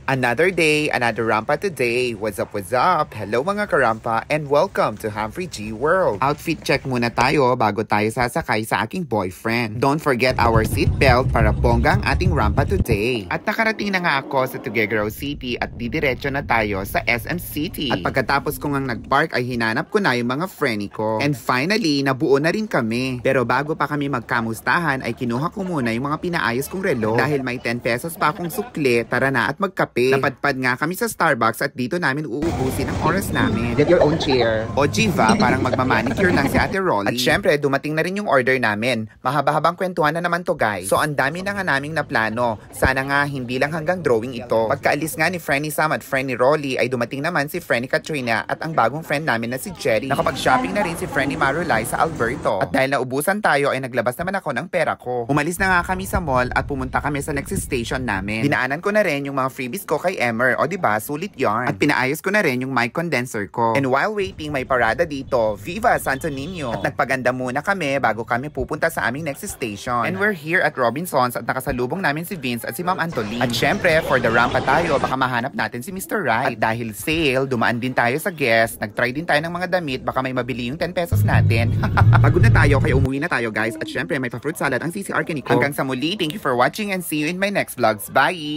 Another day, another rampa today. What's up, what's up? Hello mga karampa and welcome to Humphrey G World. Outfit check muna tayo bago tayo sasakay sa aking boyfriend. Don't forget our seatbelt para bongga ang ating rampa today. At nakarating na nga ako sa Tuguegarao City at didiretso na tayo sa SM City. At pagkatapos ko ngang nagpark ay hinanap ko na yung mga frenny ko. And finally, nabuo na rin kami. Pero bago pa kami magkamustahan ay kinuha ko muna yung mga pinaayos kong relo. Dahil may 10 pesos pa akong sukle, tara na at magkape. Napadpad nga kami sa Starbucks at dito namin uubusin ang oras namin. Get your own chair. O Jiva, parang magmamanicure lang si Ate Rolly. At syempre, dumating na rin yung order namin. Mahaba-habang kwentuhan na naman to guys. So ang dami na nga naming naplano. Sana nga hindi lang hanggang drawing ito. Pagkaalis nga ni Frenny Sam at Frenny Rolly ay dumating naman si Frenny Katrina at ang bagong friend namin na si Jerry. Nakapag-shopping na rin si Frenny Marulay sa Alberto. At dahil naubusan tayo ay naglabas naman ako ng pera ko. Umalis na nga kami sa mall at pumunta kami sa next station namin. Dinaanan ko na rin yung mga freebies ko kay Emmer. O diba, sulit yarn. At pinaayos ko na rin yung mic condenser ko. And while waiting, may parada dito. Viva Santo Niño! At nagpaganda muna kami bago kami pupunta sa aming next station. And we're here at Robinsons at nakasalubong namin si Vince at si Ma'am Antoline. At syempre, for the rampa tayo, baka mahanap natin si Mr. Right. At dahil sale, dumaan din tayo sa guest. Nag-try din tayo ng mga damit, baka may mabili yung 10 pesos natin. Pagod na tayo, kaya umuwi na tayo guys. At syempre, may pa-fruit salad ang CCR Caniko. Hanggang sa muli, thank you for watching and see you in my next vlogs. Bye!